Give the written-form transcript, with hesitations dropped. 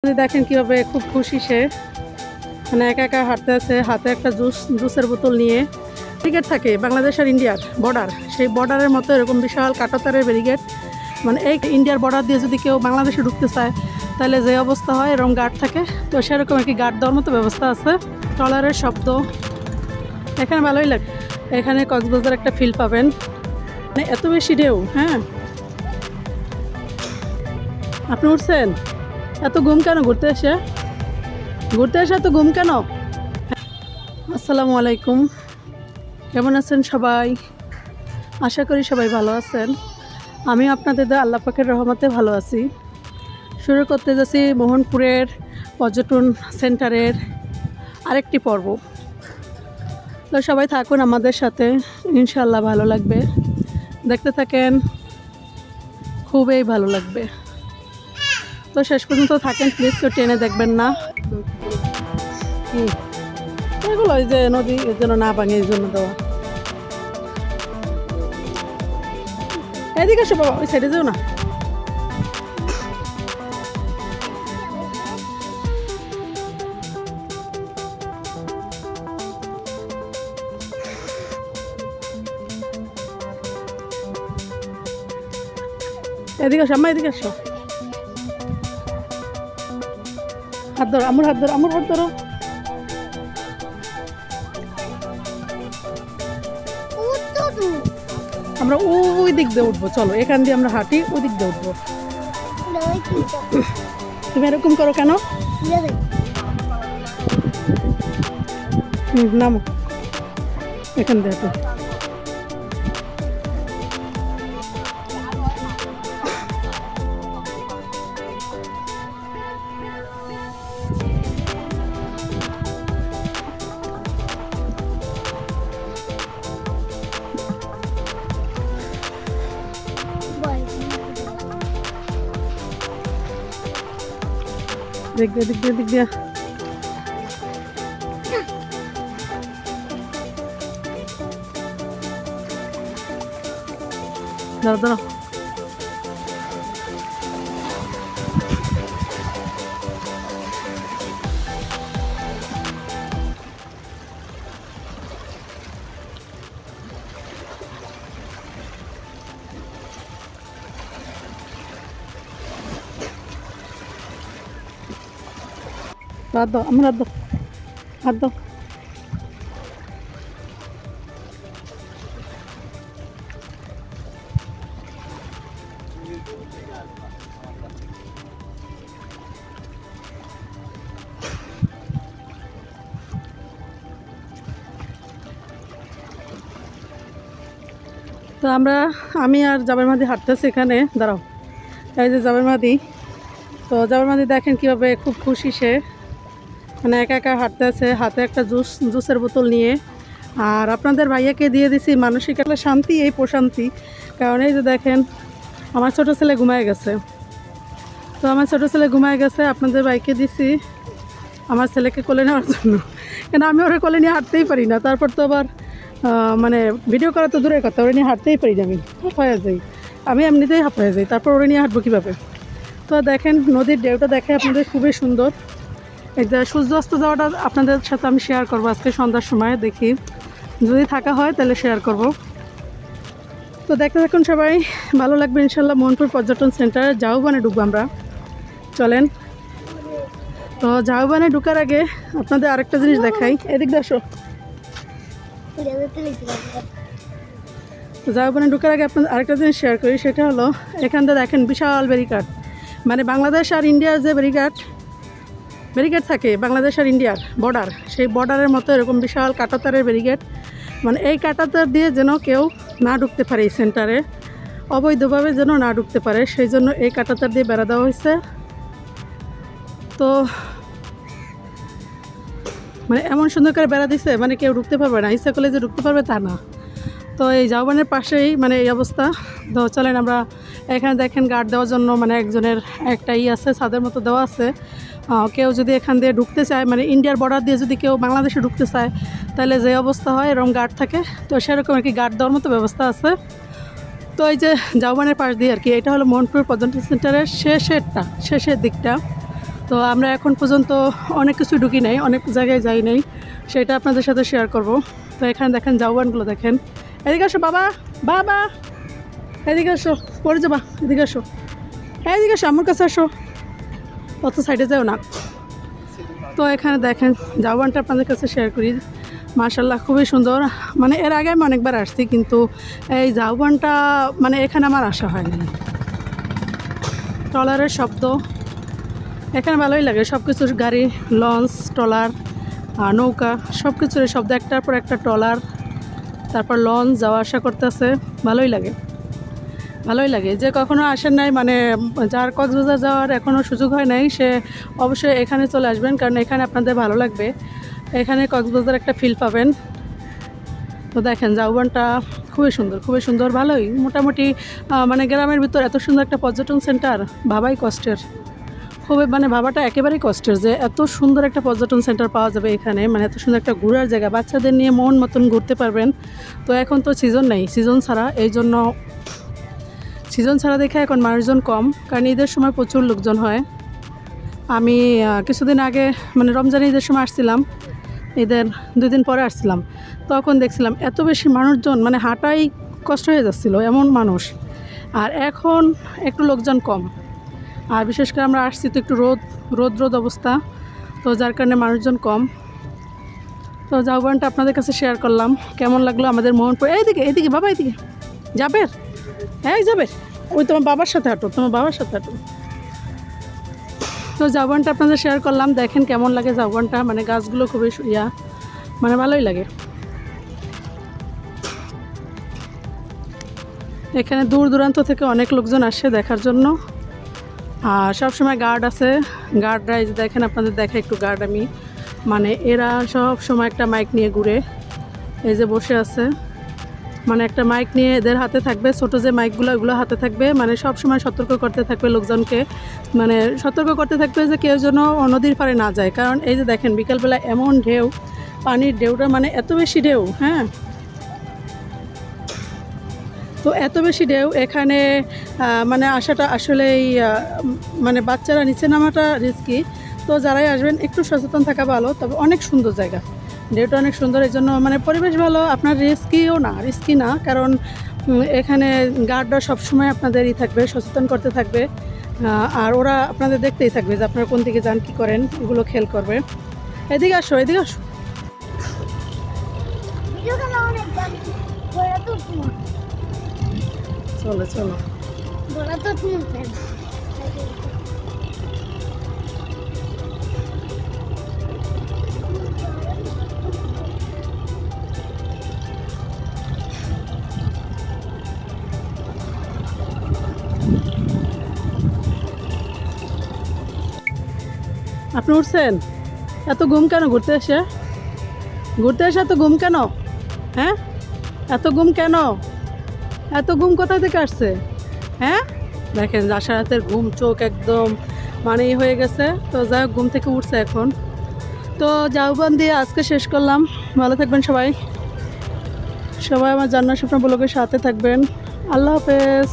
দেখেন কিভাবে খুব খুশি সে, মানে একা একা হাঁটতে আছে, হাতে একটা জুসের বোতল নিয়ে। ব্যারিকেড থাকে বাংলাদেশ আর ইন্ডিয়ার বর্ডার, সেই বর্ডারের মতো এরকম বিশাল কাঁটাতারের ব্যারিকেড, মানে এই ইন্ডিয়ার বর্ডার দিয়ে যদি কেউ বাংলাদেশে ঢুকতে চায় তাহলে যে অবস্থা হয়, এরকম গার্ড থাকে। তো সেরকম আর কি গার্ড দেওয়ার মতো ব্যবস্থা আছে। ট্রলারের শব্দ এখানে ভালোই লাগে। এখানে কক্সবাজার একটা ফিল পাবেন, মানে এত বেশি ঢেউ। হ্যাঁ, আপনি উঠছেন? এত ঘুম কেন ঘুরতে এসে এত ঘুম কেন? আসসালামু আলাইকুম, কেমন আছেন সবাই? আশা করি সবাই ভালো আছেন। আমি আপনাদের আল্লাহ পাকের রহমতে ভালো আছি। শুরু করতে যাচ্ছি মোহনপুরের পর্যটন সেন্টারের আরেকটি পর্ব। তো সবাই থাকুন আমাদের সাথে, ইনশাআল্লাহ ভালো লাগবে। দেখতে থাকেন, খুবই ভালো লাগবে। তো শেষ পর্যন্ত থাকেন প্লিজ, কেউ টেনে দেখবেন না। এগুলো ওই যে নদী যেন না ভাঙে, এই জন্য দেওয়া। এদিকে এসো বাবা, ওই সাইডে যাও না। এদিকে আসো আম্মা, এদিকে আসো। হাত ধরো, আমার হাত ধরো, আমার হাত ধরো। আমরা ওই দিক দিয়ে উঠবো, চলো এখান দিয়ে আমরা হাঁটি, ওই দিক দিয়ে উঠবো। তুমি এরকম করো কেন? নামো এখান দিয়ে তো। দিক দিয়ে, দিক দিয়ে, দিক দিয়ে। দাঁড়া দাঁড়া। হাত দাও, আমার হাত দাও, হাত দাও। তো আমি আর জাবের মাদি হাঁটতেছি এখানে। দাঁড়াও, এই যে জাবের মাদি। তো জাবের মাদি দেখেন কীভাবে খুব খুশি সে, মানে একা একা হাঁটতে আছে, হাতে একটা জুসের বোতল নিয়ে। আর আপনাদের ভাইয়াকে দিয়ে দিছি মানসিক একটা শান্তি, এই প্রশান্তি। কারণ এই যে দেখেন আমার ছোটো ছেলে ঘুমায় গেছে। তো আমার ছোটো ছেলে ঘুমায় গেছে, আপনাদের ভাইকে দিছি আমার ছেলেকে কোলে নেওয়ার জন্য। কেন আমি ওরা কোলে নিয়ে হাঁটতেই পারি না। তারপর তো আবার মানে ভিডিও করা তো দূরের কথা, ওরা নিয়ে হাঁটতেই পারি না। আমি হাঁপায়া যাই, আমি এমনিতেই হাঁপায়া যাই, তারপর ওরা নিয়ে হাঁটবো কীভাবে? তো দেখেন নদীর ঢেউটা দেখে আপনাদের খুবই সুন্দর। এই যে সূর্য অস্ত যাওয়াটা আপনাদের সাথে আমি শেয়ার করবো আজকে সন্ধ্যার সময়, দেখি যদি থাকা হয় তাহলে শেয়ার করব। তো দেখতে থাকুন সবাই, ভালো লাগবে ইনশাল্লাহ। মোহনপুর পর্যটন সেন্টারে ঝাউবনে ঢুকবো আমরা, চলেন। তো ঝাউবনে ঢুকার আগে আপনাদের আরেকটা জিনিস দেখাই, এদিক দিয়ে আসো। ঝাউবনে ঢুকার আগে আপনাদের আরেকটা জিনিস শেয়ার করি, সেটা হলো এখানটা দেখেন বিশাল ব্যারিকেড, মানে বাংলাদেশ আর ইন্ডিয়ার যে ব্যারিকেড থাকে বাংলাদেশ আর ইন্ডিয়ার বর্ডার, সেই বর্ডারের মতো এরকম বিশাল কাঁটাতারের ব্যারিকেড, মানে এই কাঁটাতার দিয়ে যেন কেউ না ঢুকতে পারে এই সেন্টারে, অবৈধভাবে যেন না ঢুকতে পারে, সেই জন্য এই কাঁটাতার দিয়ে বেড়া দেওয়া হয়েছে। তো মানে এমন সুন্দর করে বেড়া দিছে, মানে কেউ ঢুকতে পারবে না, ইচ্ছা করলে যে ঢুকতে পারবে তা না। তো এই ঝাউবনের পাশেই মানে এই অবস্থা। তো চলেন আমরা, এখানে দেখেন গার্ড দেওয়ার জন্য মানে একজনের একটা আছে, ছাদের মতো দেওয়া আছে। কেউ যদি এখান দিয়ে ঢুকতে চায়, মানে ইন্ডিয়ার বর্ডার দিয়ে যদি কেউ বাংলাদেশে ঢুকতে চায় তাহলে যে অবস্থা হয়, এরকম গার্ড থাকে। তো সেরকম আর কি গার্ড দেওয়ার মতো ব্যবস্থা আছে। তো এই যে ঝাউবনের পাশ দিয়ে আর কি, এটা হলো মোহনপুর পর্যটন সেন্টারের শেষের দিকটা। তো আমরা এখন পর্যন্ত অনেক কিছু ঢুকি নাই, অনেক জায়গায় যাই নাই, সেটা আপনাদের সাথে শেয়ার করব। তো এখানে দেখেন ঝাউবনগুলো দেখেন। এদিকে আসো বাবা, বাবা এদিকে আসো, পড়ে যাবা, এদিকে আসো, এদিকে আসো, আমার কাছে আসো, অত সাইডে যাও না। তো এখানে দেখেন ঝাউবনটা আপনাদের কাছে শেয়ার করি। মাশাআল্লাহ খুবই সুন্দর। মানে এর আগে আমি অনেকবার আসছি, কিন্তু এই ঝাউবনটা মানে এখানে আমার আসা হয়নি। ট্রলারের শব্দ এখানে ভালোই লাগে, সব কিছুর গাড়ি, লঞ্চ, ট্রলার, নৌকা, সব কিছুর শব্দ, একটার পর একটা ট্রলার, তারপর লঞ্চ যাওয়া আসা করতেছে, ভালোই লাগে, ভালোই লাগে। যে কখনো আসেন নাই, মানে যার কক্সবাজার যাওয়ার এখনও সুযোগ হয় নাই, সে অবশ্যই এখানে চলে আসবেন, কারণ এখানে আপনাদের ভালো লাগবে। এখানে কক্সবাজার একটা ফিল পাবেন। তো দেখেন ঝাউবনটা খুবই সুন্দর, খুবই সুন্দর, ভালোই মোটামুটি। মানে গ্রামের ভিতর এত সুন্দর একটা পর্যটন সেন্টার ভাবাই কষ্টের, খুবই মানে ভাবাটা একেবারেই কষ্টের যে এত সুন্দর একটা পর্যটন সেন্টার পাওয়া যাবে এখানে, মানে এত সুন্দর একটা ঘোরার জায়গা, বাচ্চাদের নিয়ে মন মতন ঘুরতে পারবেন। তো এখন তো সিজন নেই, সিজন ছাড়া, এই জন্য সিজন ছাড়া দেখে এখন মানুষজন কম, কারণ ঈদের সময় প্রচুর লোকজন হয়। আমি কিছুদিন আগে মানে রমজান ঈদের সময় আসছিলাম, ঈদের 2 দিন পরে আসছিলাম, তখন দেখছিলাম এত বেশি মানুষজন, মানে হাঁটাই কষ্ট হয়ে যাচ্ছিলো এমন মানুষ। আর এখন একটু লোকজন কম, আর বিশেষ করে আমরা আসছি তো একটু রোদ অবস্থা, তো যার কারণে মানুষজন কম। তো ঝাউবনটা আপনাদের কাছে শেয়ার করলাম, কেমন লাগলো আমাদের মোহনপুর। এইদিকে এইদিকে বাবা, এইদিকে যাবের, হ্যাঁ যাবের, ওই তোমার বাবার সাথে হাঁটো, তোমার বাবার সাথে হাঁটো। তো ঝাউবনটা আপনাদের শেয়ার করলাম, দেখেন কেমন লাগে ঝাউবনটা, মানে গাছগুলো খুবই মানে ভালোই লাগে। এখানে দূর দূরান্ত থেকে অনেক লোকজন আসে দেখার জন্য, আর সবসময় গার্ড আছে, গার্ডরা এই যে দেখেন, আপনাদের দেখে একটু গার্ড আমি, মানে এরা সব সময় একটা মাইক নিয়ে ঘুরে, এই যে বসে আছে, মানে একটা মাইক নিয়ে এদের হাতে থাকবে, ছোটো যে মাইকগুলো ওগুলো হাতে থাকবে, মানে সব সময় সতর্ক করতে থাকবে লোকজনকে, মানে সতর্ক করতে থাকবে যে কেউ যেন নদীর পাড়ে না যায়। কারণ এই যে দেখেন বিকালবেলা এমন ঢেউ, পানির ঢেউটা মানে এত বেশি ঢেউ, হ্যাঁ, তো এত বেশি ঢেউ এখানে, মানে আসাটা আসলেই মানে বাচ্চারা নিচে নামাটা রিস্কি। তো যারাই আসবেন একটু সচেতন থাকা ভালো, তবে অনেক সুন্দর জায়গা, ঢেউটা অনেক সুন্দর, এই জন্য মানে পরিবেশ ভালো, আপনার রিস্কি না, কারণ এখানে গার্ডরা সবসময় আপনাদেরই থাকবে, সচেতন করতে থাকবে, আর ওরা আপনাদের দেখতেই থাকবে যে আপনারা কোন দিকে যান, কী করেন, এগুলো খেয়াল করবে। এদিকে আসো, এদিকে আসো, চলো চলো। আপনি উঠছেন? এত ঘুম কেন ঘুরতে এসে এত ঘুম কেন? হ্যাঁ, এত ঘুম কেন? এত ঘুম কোথা থেকে আসছে? হ্যাঁ, দেখেন আশা রাতের ঘুম, চোখ একদম মানে হয়ে গেছে। তো যাই হোক, ঘুম থেকে উঠছে এখন। তো ঝাউবন দিয়ে আজকে শেষ করলাম। ভালো থাকবেন সবাই, সবাই আমার জান্নাত স্বপ্ন ব্লগের সাথে থাকবেন। আল্লাহ হাফেজ।